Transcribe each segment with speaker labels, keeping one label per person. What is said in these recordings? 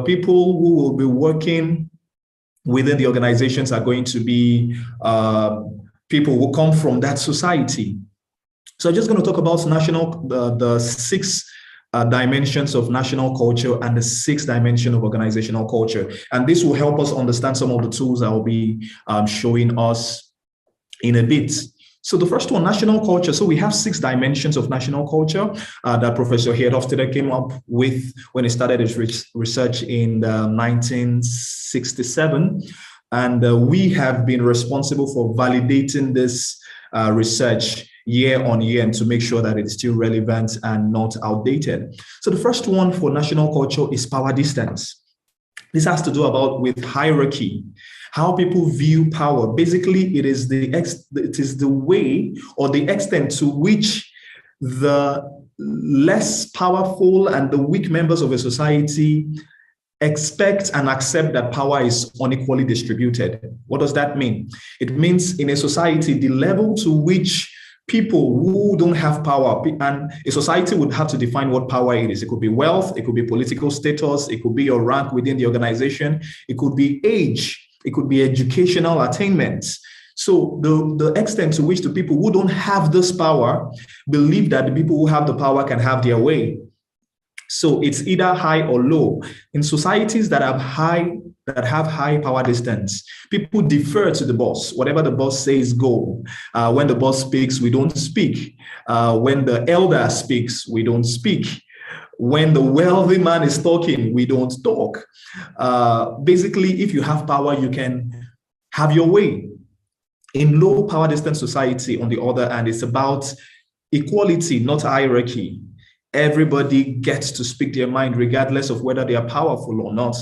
Speaker 1: people who will be working within the organizations are going to be people who come from that society. So I'm just going to talk about the six dimensions of national culture and the sixth dimension of organizational culture. And this will help us understand some of the tools I will be showing us in a bit. So the first one, national culture. So we have 6 dimensions of national culture that Professor Hofstede came up with when he started his research in 1967. And we have been responsible for validating this research year on year and to make sure that it's still relevant and not outdated. So the first one for national culture is power distance. This has to do with hierarchy, how people view power. Basically, it is the way or the extent to which the less powerful and the weak members of a society expect and accept that power is unequally distributed. What does that mean? It means in a society, the level to which people who don't have power, and a society would have to define what power it is. It could be wealth, it could be political status, it could be your rank within the organization, it could be age, it could be educational attainments. So the extent to which the people who don't have this power believe that the people who have the power can have their way. So it's either high or low. In societies that have high power distance, people defer to the boss. Whatever the boss says, go. When the boss speaks, we don't speak. When the elder speaks, we don't speak. When the wealthy man is talking, we don't talk. Basically, if you have power, you can have your way. In low power distance society, on the other hand, it's about equality, not hierarchy. Everybody gets to speak their mind regardless of whether they are powerful or not.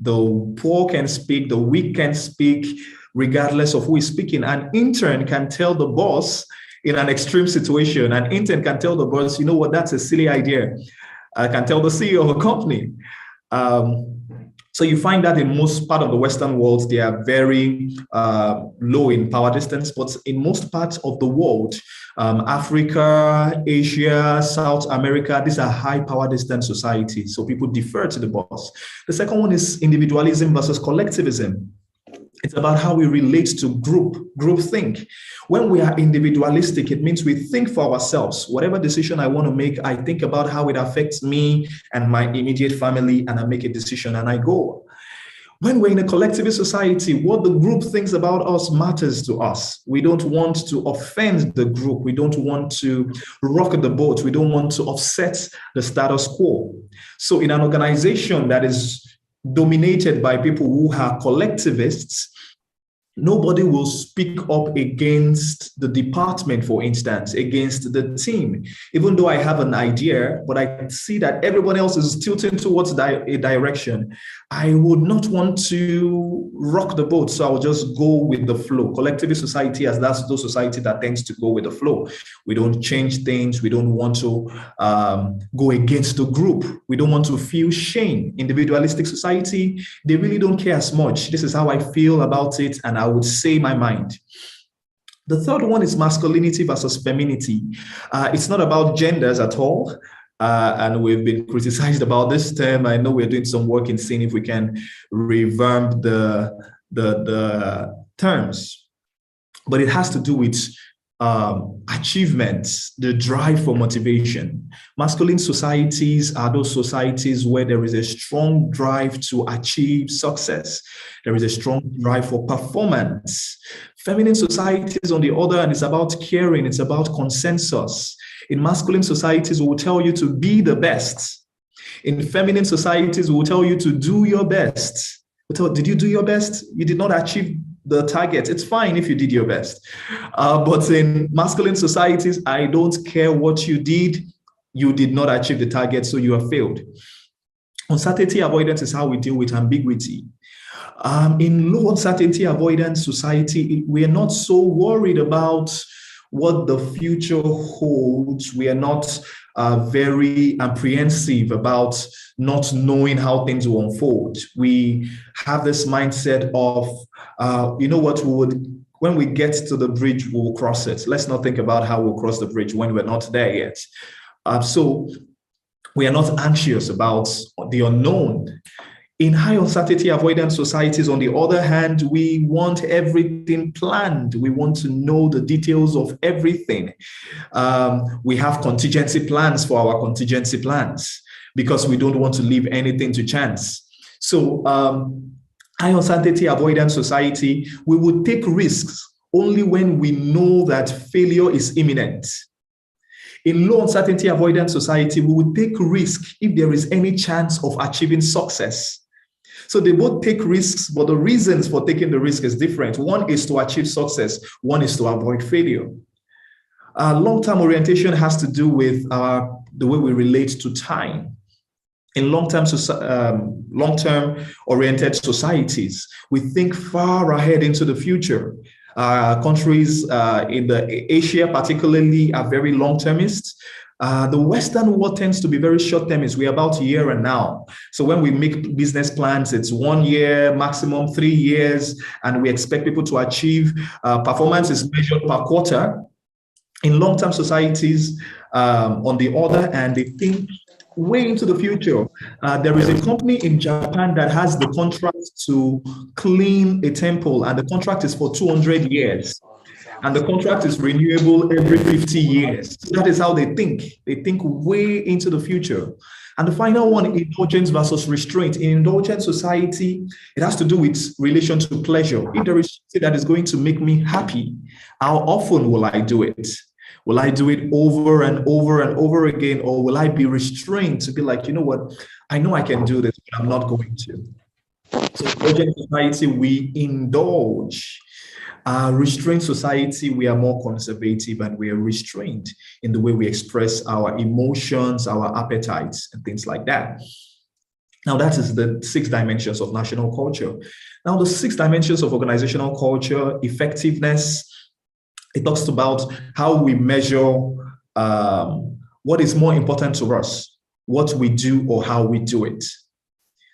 Speaker 1: The poor can speak, the weak can speak, regardless of who is speaking. An intern can tell the boss in an extreme situation. An intern can tell the boss, you know what, that's a silly idea. I can tell the CEO of a company. So you find that in most part of the Western world, they are very low in power distance, but in most parts of the world, Africa, Asia, South America, these are high power distance societies. So people defer to the boss. The second one is individualism versus collectivism. It's about how we relate to groupthink. When we are individualistic, it means we think for ourselves. Whatever decision I want to make, I think about how it affects me and my immediate family, and I make a decision and I go. When we're in a collectivist society, what the group thinks about us matters to us. We don't want to offend the group. We don't want to rock the boat. We don't want to upset the status quo. So in an organization that is dominated by people who are collectivists, nobody will speak up against the department, for instance, against the team. Even though I have an idea, but I see that everyone else is tilting towards a direction, I would not want to rock the boat, so I'll just go with the flow. Collectivist society, as that's the society that tends to go with the flow. We don't change things. We don't want to go against the group. We don't want to feel shame. Individualistic society, they really don't care as much. This is how I feel about it, and I would say my mind. The third one is masculinity versus femininity. It's not about genders at all. And we've been criticized about this term. I know we're doing some work in seeing if we can revamp the terms, but it has to do with achievements, the drive for motivation. Masculine societies are those societies where there is a strong drive to achieve success. There is a strong drive for performance. Feminine societies, on the other hand, is about caring. It's about consensus. In masculine societies, we will tell you to be the best. In feminine societies, we will tell you to do your best. Did you do your best? You did not achieve the target. It's fine if you did your best. But in masculine societies, I don't care what you did. You did not achieve the target, so you have failed. Uncertainty avoidance is how we deal with ambiguity. In low uncertainty avoidance society, we are not so worried about what the future holds. We are not very apprehensive about not knowing how things will unfold. We have this mindset of, you know what, when we get to the bridge, we'll cross it. Let's not think about how we'll cross the bridge when we're not there yet. So we are not anxious about the unknown. In high uncertainty avoidance societies, on the other hand, we want everything planned. We want to know the details of everything. We have contingency plans for our contingency plans because we don't want to leave anything to chance. So high uncertainty avoidance society, we would take risks only when we know that failure is imminent. In low uncertainty avoidance society, we would take risk if there is any chance of achieving success. So they both take risks, but the reasons for taking the risk is different. One is to achieve success. One is to avoid failure. Long-term orientation has to do with the way we relate to time. In long-term oriented societies, we think far ahead into the future. Countries in Asia particularly are very long-termist. The Western world tends to be very short-termist. We're about here and now. So when we make business plans, it's 1 year, maximum 3 years, and we expect people to achieve. Performance is measured per quarter. In long-term societies, on the other hand, they think way into the future. There is a company in Japan that has the contract to clean a temple, and the contract is for 200 years. And the contract is renewable every 50 years. So that is how they think. They think way into the future. And the final one, indulgence versus restraint. In indulgent society, it has to do with relation to pleasure. If there is something that is going to make me happy, how often will I do it? Will I do it over and over and over again? Or will I be restrained to be like, you know what, I know I can do this, but I'm not going to. So indulgent society, we indulge. Restrained society, we are more conservative and we are restrained in the way we express our emotions, our appetites, and things like that. Now, that is the 6 dimensions of national culture. Now, the 6 dimensions of organizational culture, effectiveness, it talks about how we measure what is more important to us, what we do or how we do it.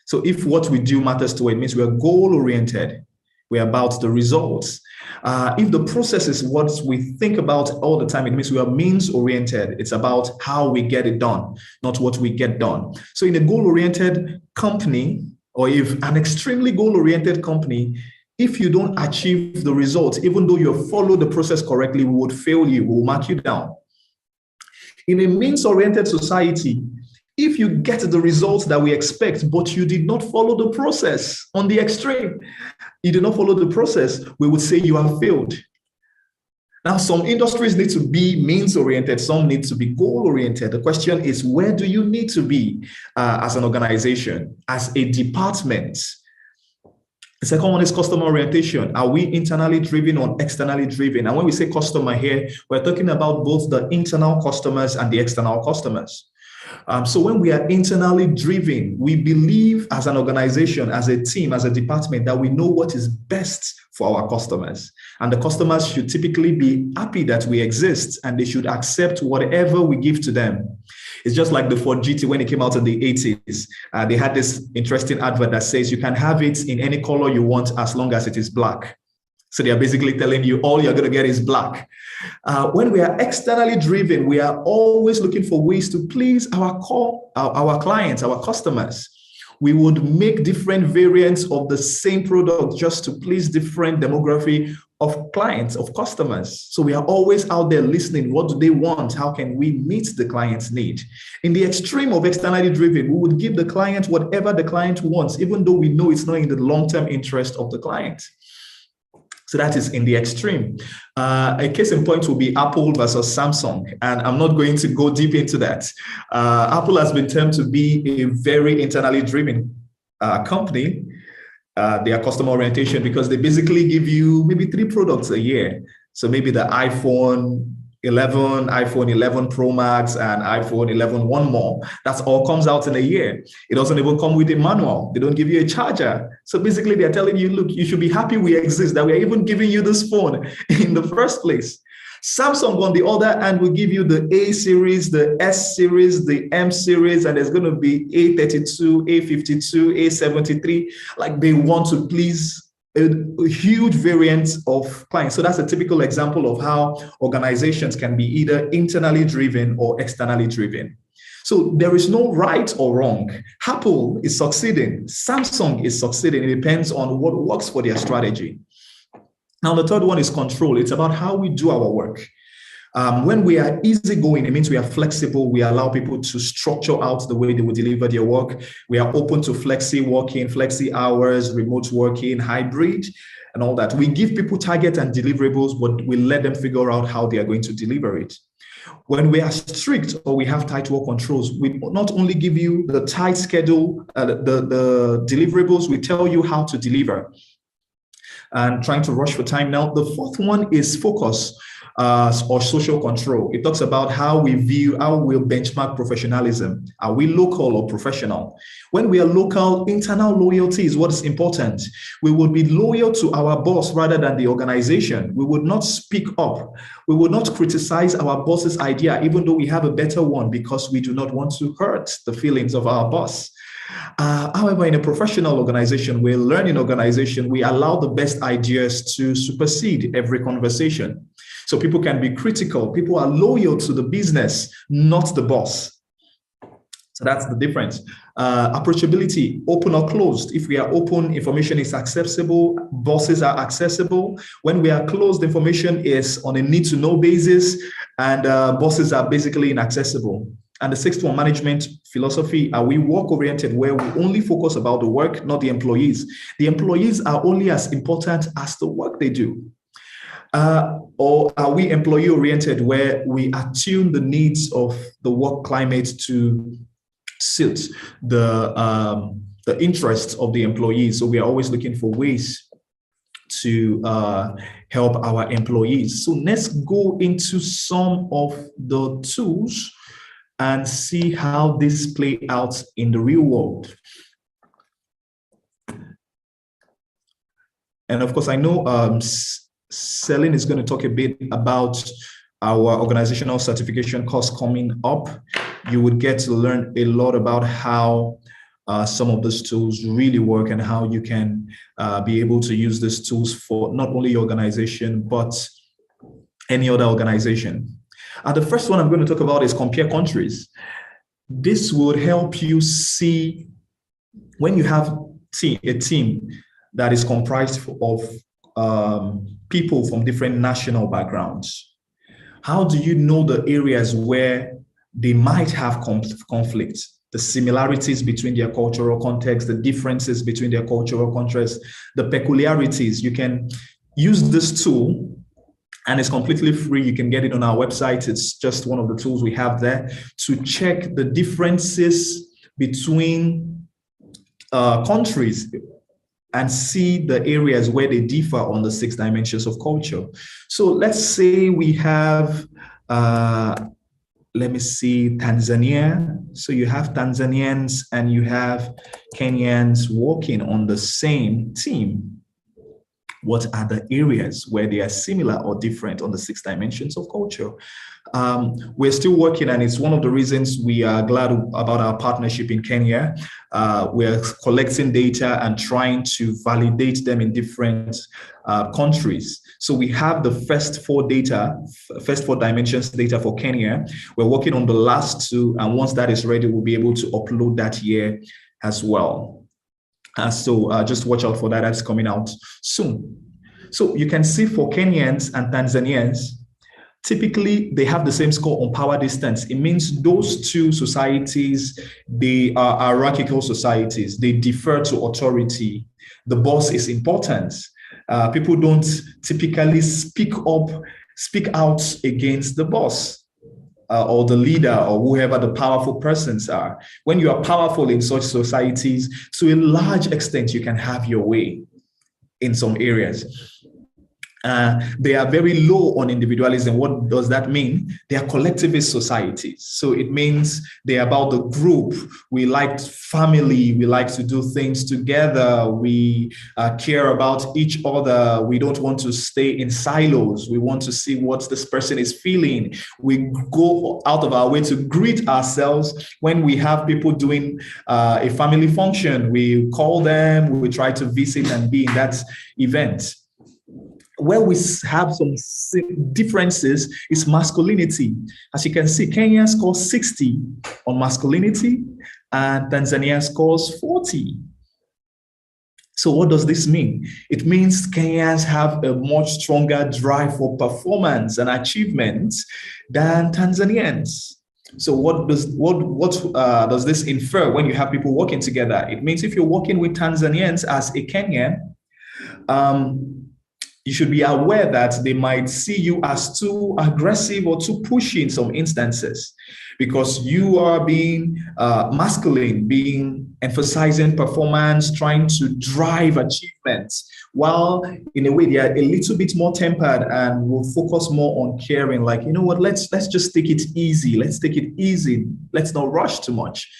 Speaker 1: So if what we do matters to it, means we are goal-oriented. We're about the results. If the process is what we think about all the time, it means we are means-oriented. It's about how we get it done, not what we get done. So in a goal-oriented company, or if an extremely goal-oriented company, if you don't achieve the results, even though you have followed the process correctly, we would fail you, we will mark you down. In a means-oriented society, if you get the results that we expect, but you did not follow the process on the extreme, you did not follow the process, we would say you have failed. Now, some industries need to be means-oriented, some need to be goal-oriented. The question is, where do you need to be as an organization, as a department? The second one is customer orientation. Are we internally driven or externally driven? And when we say customer here, we're talking about both the internal customers and the external customers. So when we are internally driven, we believe as an organization, as a team, as a department, that we know what is best for our customers. And the customers should typically be happy that we exist, and they should accept whatever we give to them. It's just like the Ford GT when it came out in the 80s. They had this interesting advert that says you can have it in any color you want as long as it is black. So they are basically telling you all you're going to get is black. When we are externally driven, we are always looking for ways to please our clients, our customers. We would make different variants of the same product just to please different demography of clients, of customers. So we are always out there listening. What do they want? How can we meet the client's need? In the extreme of externally driven, we would give the client whatever the client wants, even though we know it's not in the long-term interest of the client. So that is in the extreme. A case in point will be Apple versus Samsung. And I'm not going to go deep into that. Apple has been termed to be a very internally driven company. Their customer orientation, because they basically give you maybe 3 products a year. So maybe the iPhone 11, iPhone 11 Pro Max, and iPhone 11 one more. That's all comes out in a year. It doesn't even come with a manual. They don't give you a charger. So basically they're telling you, look, you should be happy we exist, that we are even giving you this phone in the first place. Samsung, on the other hand, will give you the A series, the S series, the M series, and there's going to be A32, A52, A73. Like they want to please a huge variant of clients. So that's a typical example of how organizations can be either internally driven or externally driven. So there is no right or wrong. Apple is succeeding. Samsung is succeeding. It depends on what works for their strategy. Now, the third one is control. It's about how we do our work. When we are easygoing, it means we are flexible. We allow people to structure out the way they will deliver their work. We are open to flexi working, flexi hours, remote working, hybrid, and all that. We give people targets and deliverables, but we let them figure out how they are going to deliver it. When we are strict or we have tight work controls, we not only give you the tight schedule, the deliverables, we tell you how to deliver. And trying to rush for time now. The fourth one is focus. Or social control. It talks about how we benchmark professionalism. Are we local or professional? When we are local, internal loyalty is what is important. We would be loyal to our boss rather than the organization. We would not speak up. We would not criticize our boss's idea, even though we have a better one, because we do not want to hurt the feelings of our boss. However, in a professional organization, we're a learning organization, we allow the best ideas to supersede every conversation. So people can be critical. People are loyal to the business, not the boss. So that's the difference. Approachability, open or closed. If we are open, information is accessible, bosses are accessible. When we are closed, information is on a need-to-know basis, and bosses are basically inaccessible. And the sixth one, management philosophy. Are we work-oriented, where we only focus about the work, not the employees? The employees are only as important as the work they do. Or are we employee-oriented, where we attune the needs of the work climate to suit the interests of the employees? So we are always looking for ways to help our employees. So let's go into some of the tools and see how this play out in the real world. And of course, I know Celine is going to talk a bit about our organizational certification course coming up. You would get to learn a lot about how some of these tools really work and how you can be able to use these tools for not only your organization, but any other organization. The first one I'm going to talk about is compare countries. This would help you see when you have a team that is comprised of people from different national backgrounds. How do you know the areas where they might have conflict, the similarities between their cultural context, the differences between their cultural context, the peculiarities? You can use this tool, and it's completely free. You can get it on our website. It's just one of the tools we have there to check the differences between countries and see the areas where they differ on the 6 dimensions of culture. So let's say we have, let me see, Tanzania. So you have Tanzanians and you have Kenyans working on the same team. What are the areas where they are similar or different on the 6 dimensions of culture? We're still working, and it's one of the reasons we are glad about our partnership in Kenya. We're collecting data and trying to validate them in different countries. So we have the first 4 dimensions data for Kenya. We're working on the last 2, and once that is ready, we'll be able to upload that here as well. So just watch out for that. That's coming out soon. So you can see for Kenyans and Tanzanians, typically they have the same score on power distance. It means those 2 societies, they are hierarchical societies. They defer to authority. The boss is important. People don't typically speak out against the boss. Or the leader, or whoever the powerful persons are. When you are powerful in such societies, to a large extent, you can have your way in some areas. They are very low on individualism. What does that mean? They are collectivist societies. So it means they're about the group. We like family. We like to do things together. We care about each other. We don't want to stay in silos. We want to see what this person is feeling. We go out of our way to greet ourselves when we have people doing a family function. We call them. We try to visit and be in that event. Where we have some differences is masculinity. As you can see, Kenya scores 60 on masculinity and Tanzania scores 40. So what does this mean? It means Kenyans have a much stronger drive for performance and achievement than Tanzanians. So what does this infer when you have people working together? It means if you're working with Tanzanians as a Kenyan, you should be aware that they might see you as too aggressive or too pushy in some instances, because you are being masculine, being emphasizing performance, trying to drive achievements, while in a way they are a little bit more tempered and will focus more on caring. Like, you know what, let's just take it easy. Let's take it easy. Let's not rush too much.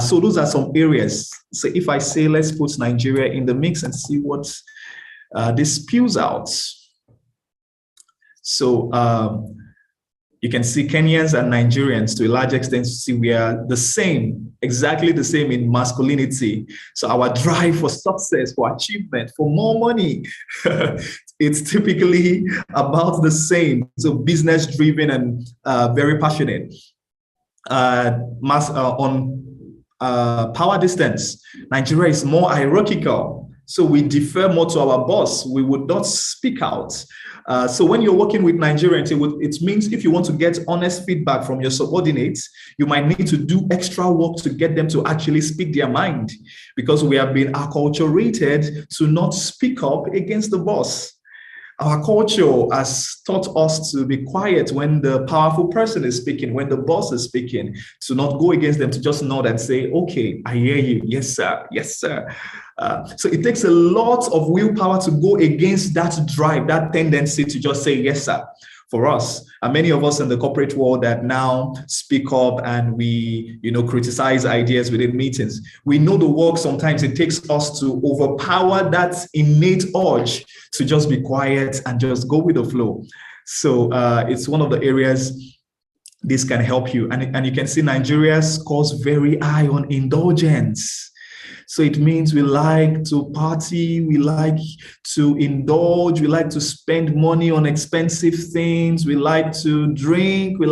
Speaker 1: So those are some areas. So if I say, let's put Nigeria in the mix and see what this spews out. So you can see Kenyans and Nigerians, to a large extent, see we are the same, exactly the same in masculinity. So our drive for success, for achievement, for more money, it's typically about the same. So business driven and very passionate. On power distance, Nigeria is more hierarchical. So we defer more to our boss. We would not speak out. So when you're working with Nigerians, it means if you want to get honest feedback from your subordinates, you might need to do extra work to get them to actually speak their mind, because we have been acculturated to not speak up against the boss. Our culture has taught us to be quiet when the powerful person is speaking, when the boss is speaking, to not go against them, to just nod and say, okay, I hear you. Yes, sir. Yes, sir. So it takes a lot of willpower to go against that drive, that tendency to just say, yes, sir. For us, and many of us in the corporate world that now speak up and we, criticize ideas within meetings, we know the work sometimes it takes us to overpower that innate urge to just be quiet and just go with the flow. So it's one of the areas this can help you. And you can see Nigeria scores very high on indulgence. So it means we like to party, we like to indulge, we like to spend money on expensive things, we like to drink, we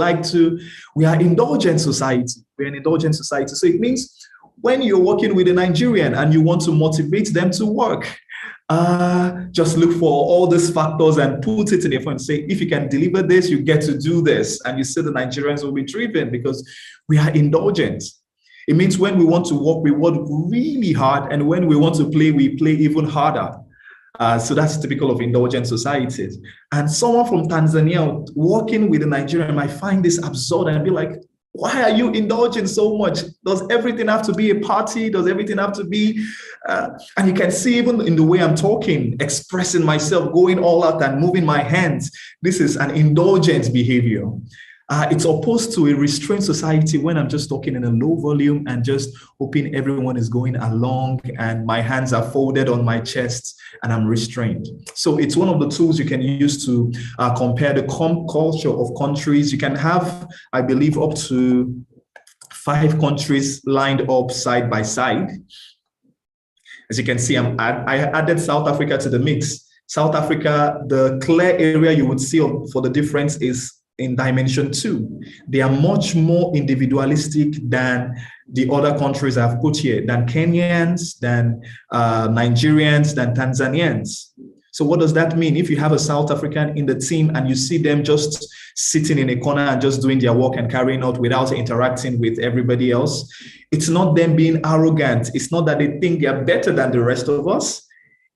Speaker 1: are indulgent society. We're an indulgent society. So it means when you're working with a Nigerian and you want to motivate them to work, just look for all these factors and put it in your phone and say, if you can deliver this, you get to do this. And you see the Nigerians will be driven because we are indulgent. It means when we want to work, we work really hard. And when we want to play, we play even harder. So that's typical of indulgent societies. And someone from Tanzania working with a Nigerian might find this absurd and be like, why are you indulging so much? Does everything have to be a party? Does everything have to be? And you can see even in the way I'm talking, expressing myself, going all out and moving my hands. This is an indulgent behavior. It's opposed to a restrained society when I'm just talking in a low volume and just hoping everyone is going along and my hands are folded on my chest and I'm restrained. So it's one of the tools you can use to compare the culture of countries. You can have, I believe, up to 5 countries lined up side by side. As you can see, I added South Africa to the mix. South Africa, the clear area you would see for the difference is in dimension 2. They are much more individualistic than the other countries I've put here, than Kenyans, than Nigerians, than Tanzanians. So what does that mean? If you have a South African in the team and you see them just sitting in a corner and just doing their work and carrying out without interacting with everybody else, it's not them being arrogant. It's not that they think they are better than the rest of us.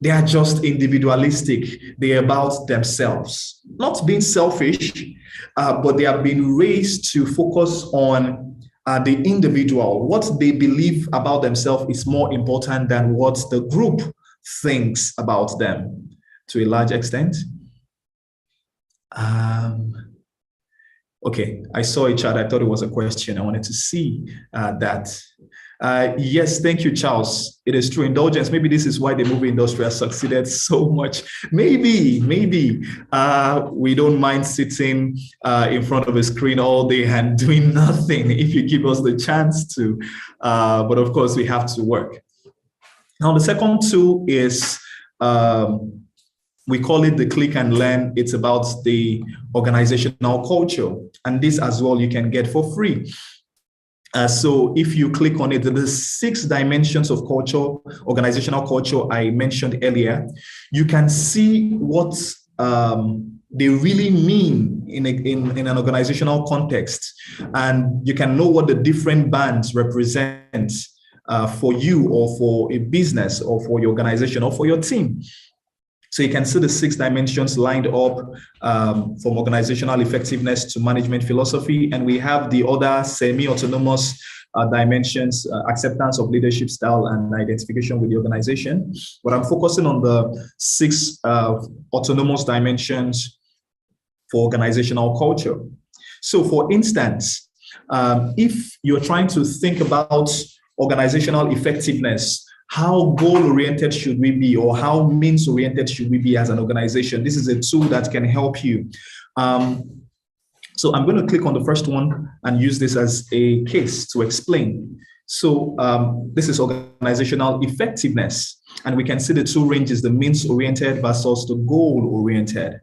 Speaker 1: They are just individualistic. They're about themselves, not being selfish, but they have been raised to focus on the individual. What they believe about themselves is more important than what the group thinks about them to a large extent. Okay, I saw a chat. I thought it was a question. I wanted to see that. Yes, thank you, Charles. It is true. Indulgence. Maybe this is why the movie industry has succeeded so much. Maybe we don't mind sitting in front of a screen all day and doing nothing if you give us the chance to. But of course, we have to work. Now, the second tool is We call it the click and learn. It's about the organizational culture. And this as well, you can get for free. So if you click on it, the 6 dimensions of culture, organizational culture I mentioned earlier, you can see what they really mean in an organizational context. And you can know what the different bands represent for you or for a business or for your organization or for your team. So you can see the 6 dimensions lined up from organizational effectiveness to management philosophy. And we have the other semi-autonomous dimensions, acceptance of leadership style and identification with the organization. But I'm focusing on the 6 autonomous dimensions for organizational culture. So for instance, if you're trying to think about organizational effectiveness, how goal-oriented should we be, or how means-oriented should we be as an organization? This is a tool that can help you. So I'm going to click on the first one and use this as a case to explain. So this is organizational effectiveness, and we can see the 2 ranges, the means-oriented versus the goal-oriented.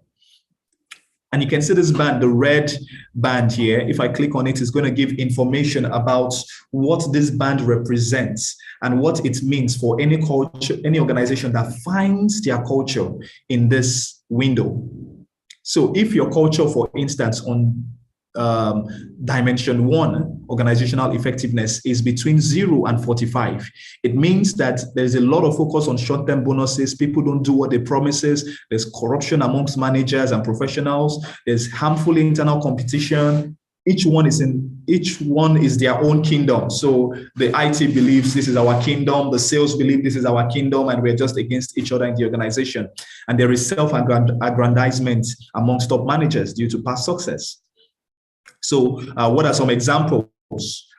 Speaker 1: And you can see this band, the red band here. If I click on it, it's going to give information about what this band represents and what it means for any culture, any organization that finds their culture in this window. So if your culture, for instance, on dimension 1, organizational effectiveness, is between 0 and 45, it means that there's a lot of focus on short-term bonuses. People don't do what they promises. There's corruption amongst managers and professionals. There's harmful internal competition. Each one is their own kingdom. So the IT believes this is our kingdom. The sales believe this is our kingdom, and we're just against each other in the organization. And there is self-aggrandizement amongst top managers due to past success. So what are some examples?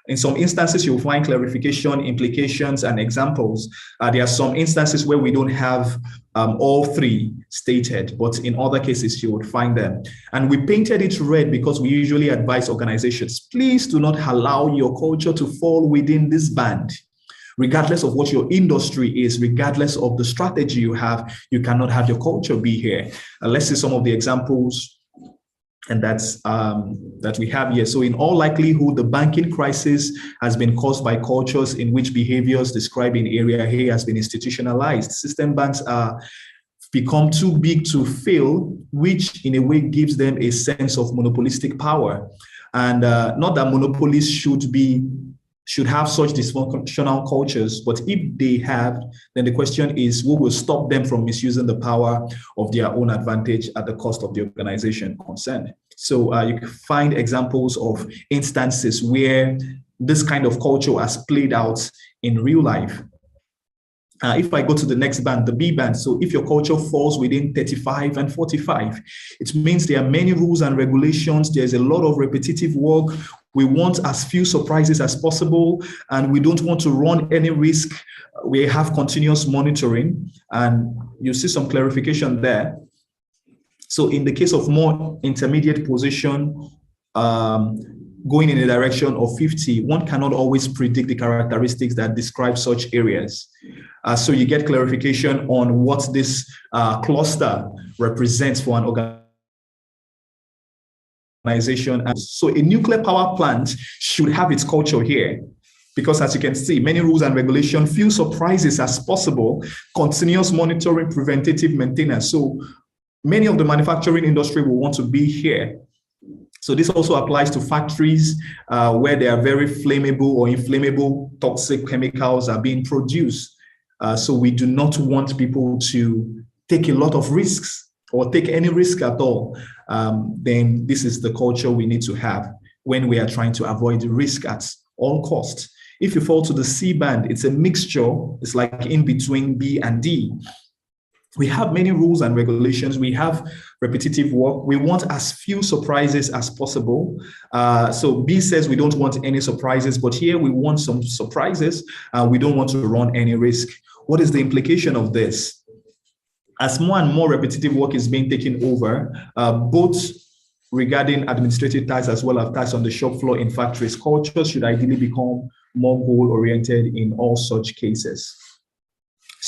Speaker 1: In some instances, you'll find clarification, implications, and examples. There are some instances where we don't have all 3 stated, but in other cases, you would find them. And we painted it red because we usually advise organizations, please do not allow your culture to fall within this band. Regardless of what your industry is, regardless of the strategy you have, you cannot have your culture be here. Let's see some of the examples. And that's that we have here. So in all likelihood, the banking crisis has been caused by cultures in which behaviors described in area A has been institutionalized. System banks are become too big to fail, which in a way gives them a sense of monopolistic power. And not that monopolies should have such dysfunctional cultures, but if they have, then the question is, who will stop them from misusing the power of their own advantage at the cost of the organization concerned? So you can find examples of instances where this kind of culture has played out in real life. If I go to the next band, the B band, so if your culture falls within 35 and 45, it means there are many rules and regulations. There's a lot of repetitive work. We want as few surprises as possible, and we don't want to run any risk. We have continuous monitoring, and you see some clarification there. So in the case of more intermediate position, going in the direction of 50, one cannot always predict the characteristics that describe such areas. So you get clarification on what this cluster represents for an organization. So a nuclear power plant should have its culture here, because as you can see, many rules and regulations, few surprises as possible, continuous monitoring, preventative maintenance. So many of the manufacturing industry will want to be here. So this also applies to factories where there are very flammable or inflammable toxic chemicals are being produced. So we do not want people to take a lot of risks or take any risk at all. Then this is the culture we need to have when we are trying to avoid risk at all costs. If you fall to the C band, it's a mixture. It's like in between B and D. We have many rules and regulations. We have repetitive work. We want as few surprises as possible. So B says we don't want any surprises, but here we want some surprises. We don't want to run any risk. What is the implication of this? As more and more repetitive work is being taken over, both regarding administrative tasks as well as tasks on the shop floor in factories, cultures should ideally become more goal-oriented in all such cases.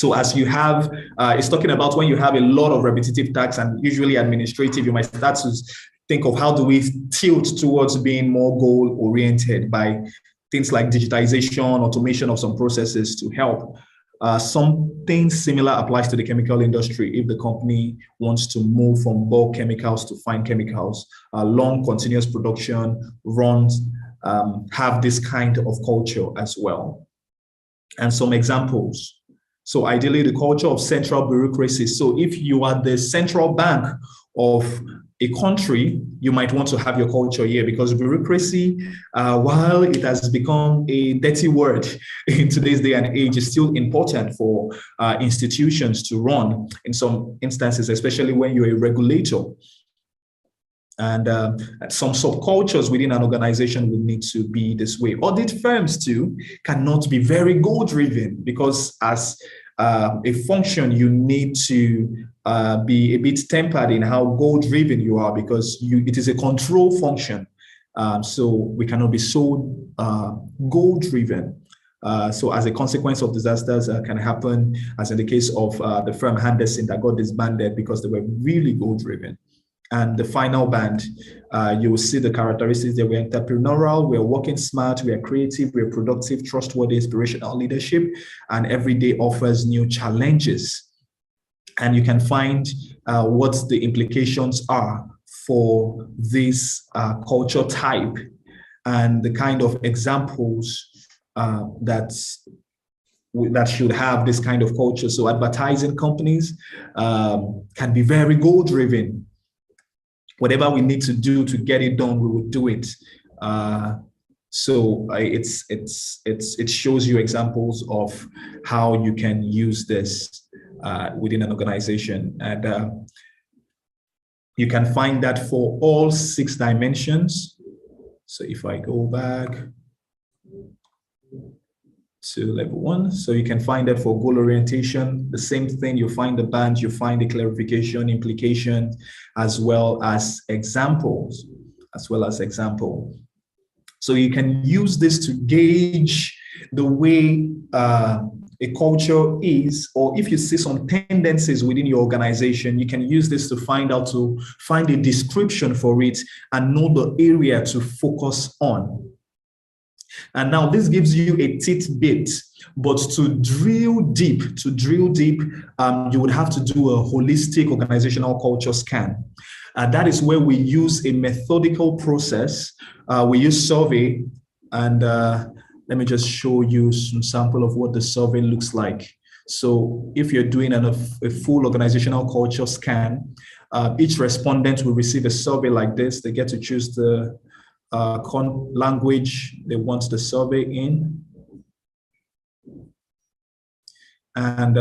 Speaker 1: So as you have, it's talking about when you have a lot of repetitive tasks and usually administrative, you might start to think of how do we tilt towards being more goal-oriented by things like digitization, automation of some processes to help. Something similar applies to the chemical industry. If the company wants to move from bulk chemicals to fine chemicals, long continuous production runs have this kind of culture as well. And some examples. So ideally, the culture of central bureaucracy. So if you are the central bank of a country, you might want to have your culture here, because bureaucracy, while it has become a dirty word in today's day and age, is still important for institutions to run in some instances, especially when you're a regulator. And some subcultures within an organization will need to be this way. Audit firms too cannot be very goal-driven, because as a function, you need to be a bit tempered in how goal-driven you are, because it is a control function. So we cannot be so goal-driven. So as a consequence of disasters can happen, as in the case of the firm Henderson that got disbanded because they were really goal-driven. And the final band, you will see the characteristics that we're entrepreneurial, we're working smart, we're creative, we're productive, trustworthy, inspirational leadership, and every day offers new challenges. And you can find what the implications are for this culture type and the kind of examples that should have this kind of culture. So advertising companies can be very goal-driven. Whatever we need to do to get it done, we will do it. So it shows you examples of how you can use this within an organization. And you can find that for all 6 dimensions. So if I go back to level 1, so you can find that for goal orientation, the same thing. You find the band, you find the clarification, implication, as well as examples, So you can use this to gauge the way a culture is, or if you see some tendencies within your organization, you can use this to find a description for it and know the area to focus on. And now this gives you a tidbit, but to drill deep, you would have to do a holistic organizational culture scan. That is where we use a methodical process. We use survey, and let me just show you some sample of what the survey looks like. So if you're doing a full organizational culture scan, each respondent will receive a survey like this. They get to choose the language they want the survey in. And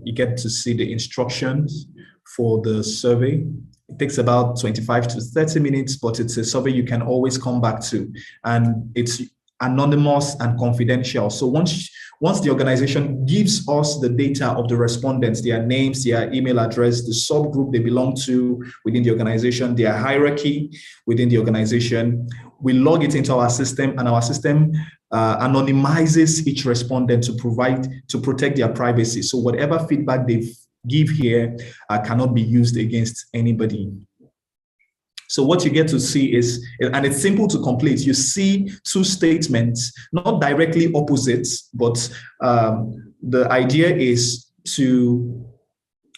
Speaker 1: you get to see the instructions for the survey. It takes about 25 to 30 minutes, but it's a survey you can always come back to. And it's anonymous and confidential. So once the organization gives us the data of the respondents, their names, their email address, the subgroup they belong to within the organization, their hierarchy within the organization, we log it into our system, and our system anonymizes each respondent to protect their privacy. So whatever feedback they give here cannot be used against anybody. So what you get to see is, and it's simple to complete, you see 2 statements, not directly opposite, but the idea is to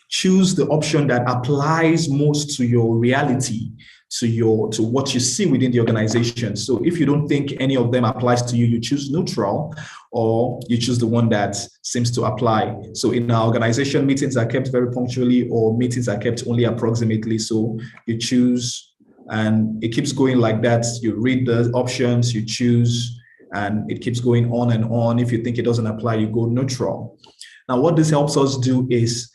Speaker 1: choose the option that applies most to your reality, to what you see within the organization. So if you don't think any of them applies to you, you choose neutral, or you choose the one that seems to apply. So in our organization, meetings are kept very punctually, or meetings are kept only approximately. So you choose, and it keeps going like that. You read the options, you choose, and it keeps going on and on. If you think it doesn't apply, you go neutral. Now, what this helps us do is,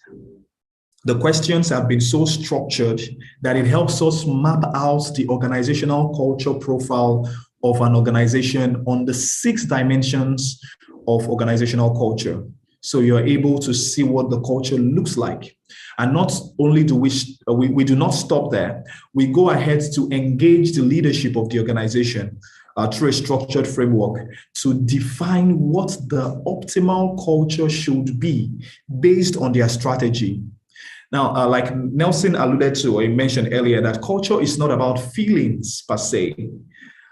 Speaker 1: the questions have been so structured that it helps us map out the organizational culture profile of an organization on the 6 dimensions of organizational culture. So you're able to see what the culture looks like. And not only do we do not stop there, we go ahead to engage the leadership of the organization. through a structured framework to define what the optimal culture should be based on their strategy. Now, like Nelson alluded to or he mentioned earlier, that culture is not about feelings per se.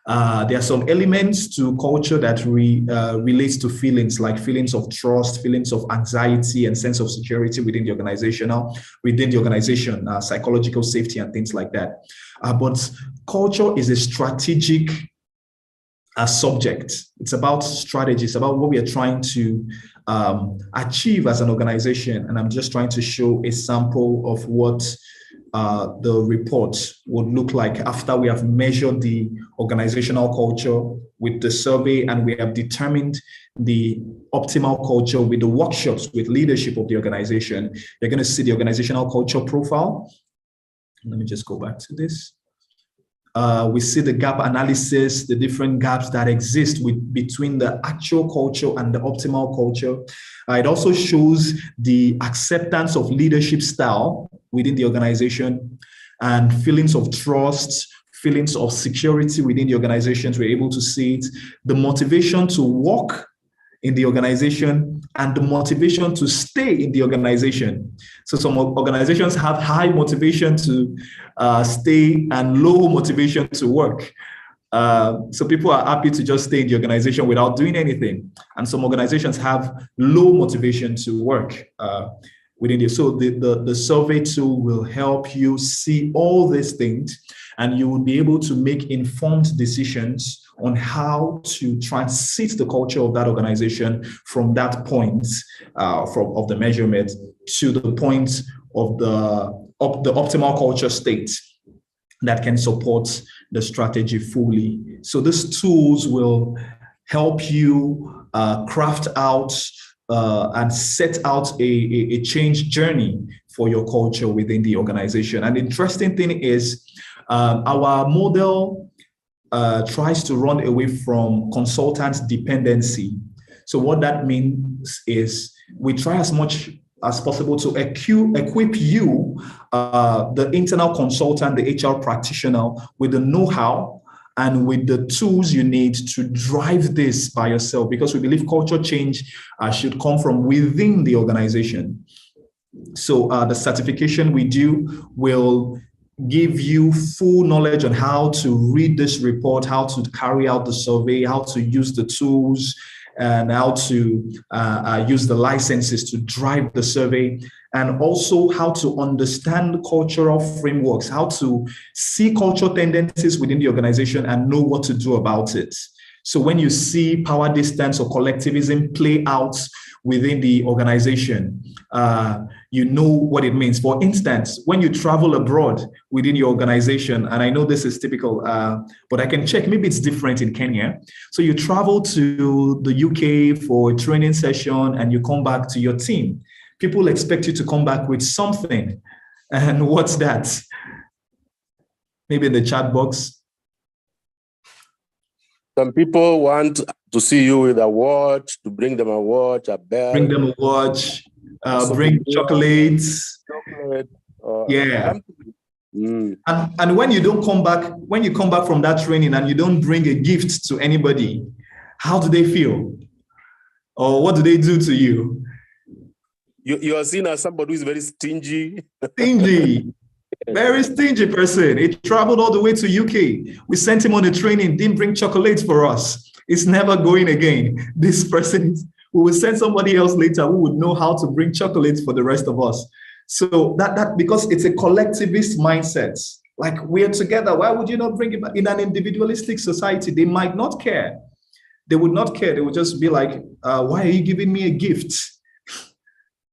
Speaker 1: There are some elements to culture that relates to feelings, like feelings of trust, feelings of anxiety, and sense of security within the organization, psychological safety, and things like that. But culture is a strategic subject. It's about strategy. It's about what we are trying to achieve as an organization. And I'm just trying to show a sample of what the report would look like after we have measured the organizational culture with the survey, and we have determined the optimal culture with the workshops with leadership of the organization. You're going to see the organizational culture profile. Let me just go back to this. We see the gap analysis, the different gaps that exist between the actual culture and the optimal culture. It also shows the acceptance of leadership style within the organization and feelings of trust, feelings of security within the organizations. We're able to see it, the motivation to work in the organization and the motivation to stay in the organization. So some organizations have high motivation to stay and low motivation to work. So people are happy to just stay in the organization without doing anything. And some organizations have low motivation to work within it. So the survey tool will help you see all these things, and you will be able to make informed decisions on how to transit the culture of that organization from that point of the measurement to the point of the optimal culture state that can support the strategy fully. So these tools will help you craft out and set out a change journey for your culture within the organization. And the interesting thing is our model tries to run away from consultant dependency. So what that means is we try as much as possible to equip you, the internal consultant, the HR practitioner, with the know-how and with the tools you need to drive this by yourself, because we believe culture change should come from within the organization. So the certification we do will give you full knowledge on how to read this report, how to carry out the survey, how to use the tools, and how to use the licenses to drive the survey, and also how to understand cultural frameworks, how to see cultural tendencies within the organization and know what to do about it. So when you see power distance or collectivism play out within the organization, you know what it means. For instance, when you travel abroad within your organization, and I know this is typical, but I can check, maybe it's different in Kenya. So you travel to the UK for a training session and you come back to your team. People expect you to come back with something. And what's that? Maybe in the chat box.
Speaker 2: Some people want to see you with a watch, to bring them a watch, a bell.
Speaker 1: Bring them a watch, bring chocolates. Yeah. And when you don't come back, when you come back from that training and you don't bring a gift to anybody, how do they feel? Or what do they do to you?
Speaker 2: You are seen as somebody who is very stingy.
Speaker 1: Stingy. Very stingy person. He traveled all the way to UK. We sent him on a training, didn't bring chocolates for us. It's never going again. This person, we will send somebody else later who would know how to bring chocolates for the rest of us. So that because it's a collectivist mindset. Like, we're together. Why would you not bring it back? In an individualistic society, they might not care. They would not care. They would just be like, why are you giving me a gift?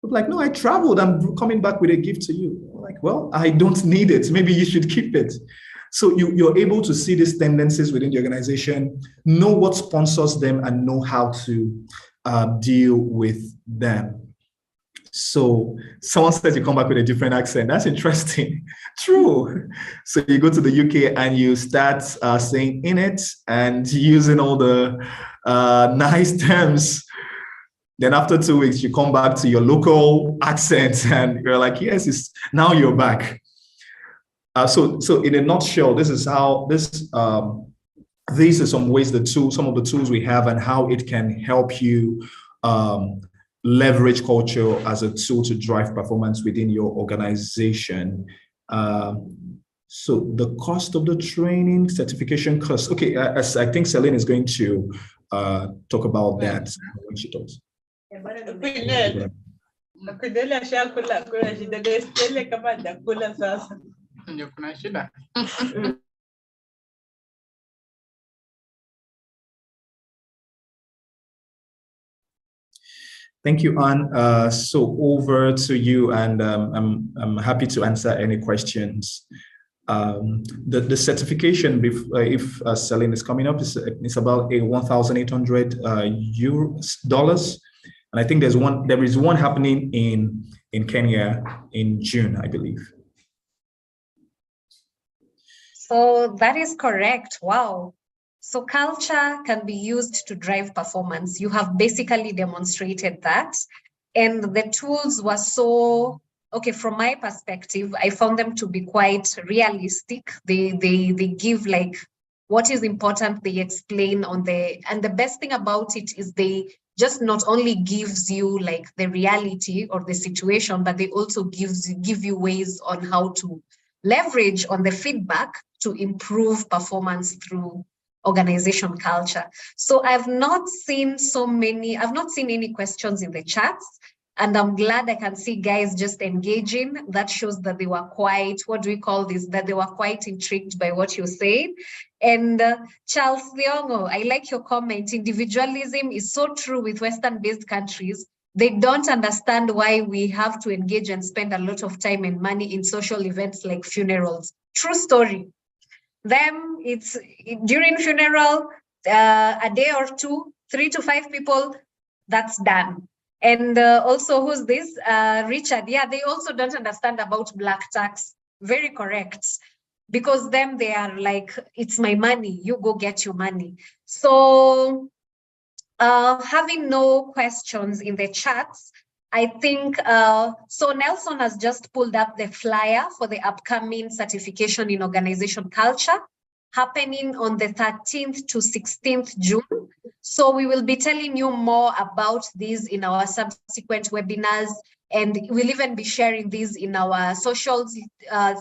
Speaker 1: Like, no, I traveled. I'm coming back with a gift to you. Like, well, I don't need it. Maybe you should keep it. So you're able to see these tendencies within the organization, know what sponsors them, and know how to deal with them. So someone says you come back with a different accent. That's interesting. True. So you go to the UK and you start saying in it and using all the nice terms. Then after 2 weeks, you come back to your local accent and you're like, yes, now you're back. So in a nutshell, this is how this these are some ways, some of the tools we have and how it can help you leverage culture as a tool to drive performance within your organization. So the cost of the training, certification cost. Okay, as I think Celine is going to talk about that when she talks. Thank you, Anne. So over to you, and I'm happy to answer any questions. The certification, if Celine is coming up, is about a $1,800, and I think there is one happening in Kenya in June, I believe.
Speaker 3: So that is correct. Wow. So culture can be used to drive performance. You have basically demonstrated that. And the tools were so, okay, from my perspective, I found them to be quite realistic. They give like what is important, they explain and the best thing about it is they just not only gives you like the reality or the situation, but they also give you ways on how to leverage on the feedback to improve performance through organization culture. So I've not seen any questions in the chats, and I'm glad I can see guys just engaging. That shows that they were quite, what do we call this? That they were quite intrigued by what you're saying. And Charles Leongo, I like your comment. Individualism is so true with Western-based countries. They don't understand why we have to engage and spend a lot of time and money in social events like funerals. True story. Them, it's during funeral, a day or two, 3 to 5 people, that's done. And also, who's this? Richard. Yeah, they also don't understand about black tax. Very correct. Because them, they are like, it's my money, you go get your money. So having no questions in the chats, I think, so Nelson has just pulled up the flyer for the upcoming certification in organization culture happening on the 13th to 16th June. So we will be telling you more about these in our subsequent webinars, and we'll even be sharing these in our socials.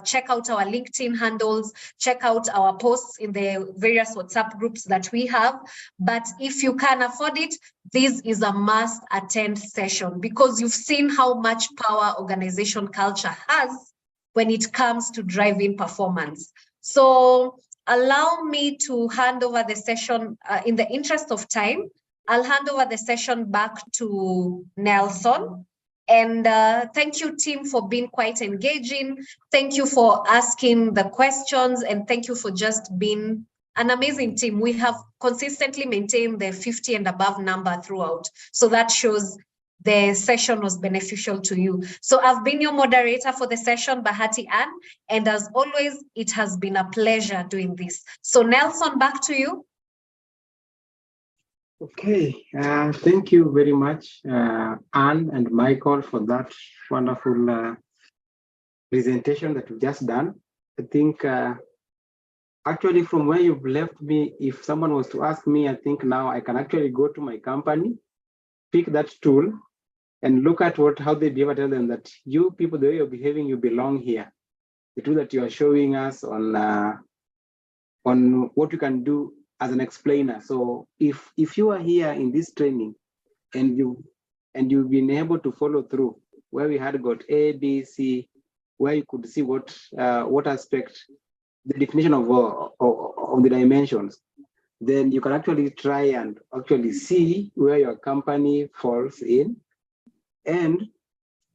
Speaker 3: Check out our LinkedIn handles, check out our posts in the various WhatsApp groups that we have. But if you can afford it, this is a must attend session, because you've seen how much power organization culture has when it comes to driving performance. So allow me to hand over the session in the interest of time. I'll hand over the session back to Nelson. And thank you, team, for being quite engaging. Thank you for asking the questions, and thank you for just being an amazing team. We have consistently maintained the 50 and above number throughout. So that shows the session was beneficial to you. So I've been your moderator for the session, Bahati Ann, and as always, it has been a pleasure doing this. So Nelson, back to you.
Speaker 4: Okay, thank you very much, Anne and Michael, for that wonderful presentation that you've just done. I think actually from where you've left me, if someone was to ask me, I think now I can actually go to my company, pick that tool, and look at how they behave, tell them that you people, the way you're behaving, you belong here. The tool that you are showing us on what you can do as an explainer. So if you are here in this training and you've been able to follow through, where we had got A, B, C, where you could see what aspect, the definition of the dimensions, then you can actually try and actually see where your company falls in. And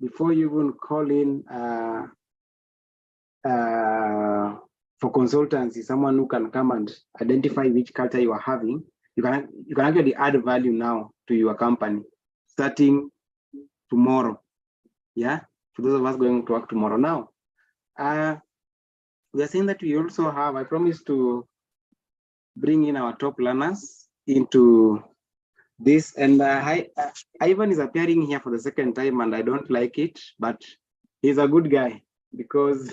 Speaker 4: before you even call in for consultancy, someone who can come and identify which culture you are having, you can actually add value now to your company, starting tomorrow. Yeah, for those of us going to work tomorrow. Now, we are saying that we also have, I promised to bring in our top learners into this, and Ivan is appearing here for the second time, and I don't like it, but he's a good guy, because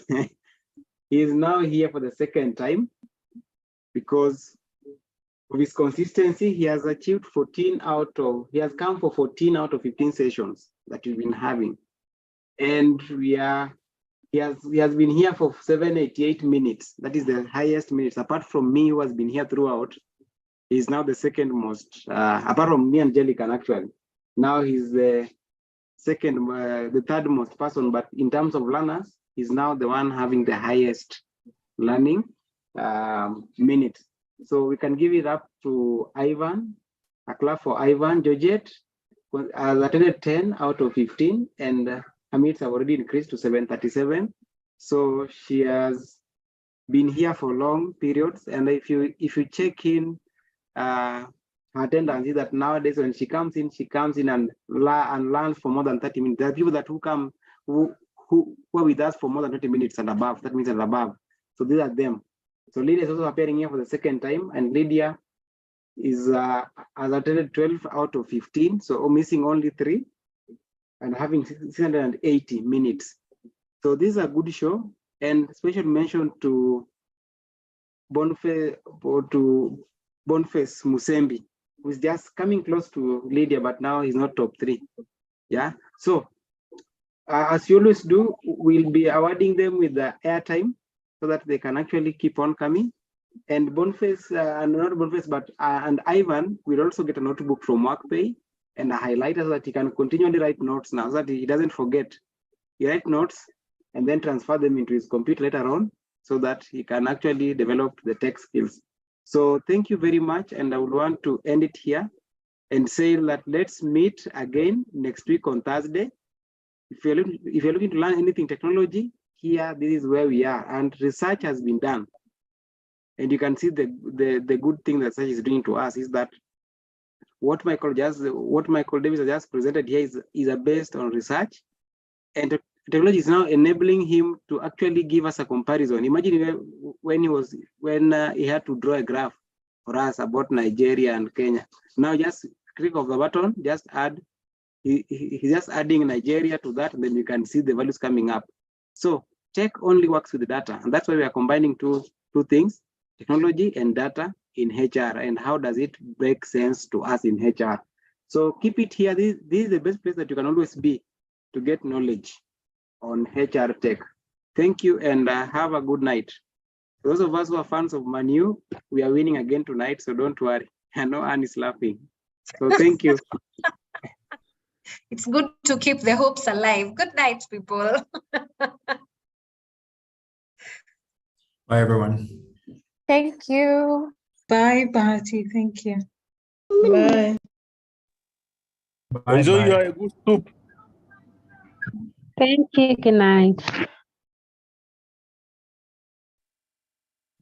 Speaker 4: he is now here for the second time, because With his consistency, he has achieved he has come for 14 out of 15 sessions that we've been having. And he has been here for 788 minutes. That is the highest minutes. Apart from me, who has been here throughout, he's now the second most, apart from me and Jellican, actually. Now he's the third most person, but in terms of learners, he's now the one having the highest learning minutes. So we can give it up to Ivan, a clap for Ivan. Georgette has attended 10 out of 15, and her minutes have already increased to 737. So she has been here for long periods. And if you check in her attendance, is that nowadays when she comes in and learns for more than 30 minutes. There are people that who are with us for more than 30 minutes and above, that means and above. So these are them. So Lydia is also appearing here for the second time, and Lydia has attended 12 out of 15, so missing only 3 and having 680 minutes. So this is a good show, and special mention to Boniface Musembi, who's just coming close to Lydia, but now he's not top 3. Yeah. So as you always do, we'll be awarding them with the airtime so that they can actually keep on coming. And Boniface, and not Boniface, but and Ivan will also get a notebook from WorkPay and a highlighter so that he can continually write notes now, so that he doesn't forget. He writes notes and then transfer them into his computer later on, so that he can actually develop the tech skills. So thank you very much, and I would want to end it here and say that let's meet again next week on Thursday. If you're looking to learn anything technology, here, this is where we are, and research has been done. And you can see the good thing that research is doing to us is that what Michael Davis has just presented here is based on research, and technology is now enabling him to actually give us a comparison. Imagine when he had to draw a graph for us about Nigeria and Kenya. Now just click of the button, just add. He's just adding Nigeria to that, and then you can see the values coming up. So tech only works with the data, and that's why we are combining two things: technology and data in HR. And how does it make sense to us in HR? So keep it here. This is the best place that you can always be to get knowledge on HR tech. Thank you, and have a good night. For those of us who are fans of Manu, we are winning again tonight, so don't worry. I know Anne is laughing. So thank you.
Speaker 3: It's good to keep the hopes alive. Good night, people.
Speaker 1: Bye, everyone.
Speaker 5: Thank you.
Speaker 6: Bye, Bharti. Thank you.
Speaker 5: Bye.
Speaker 2: Enjoy your good soup.
Speaker 5: Thank you. Good night.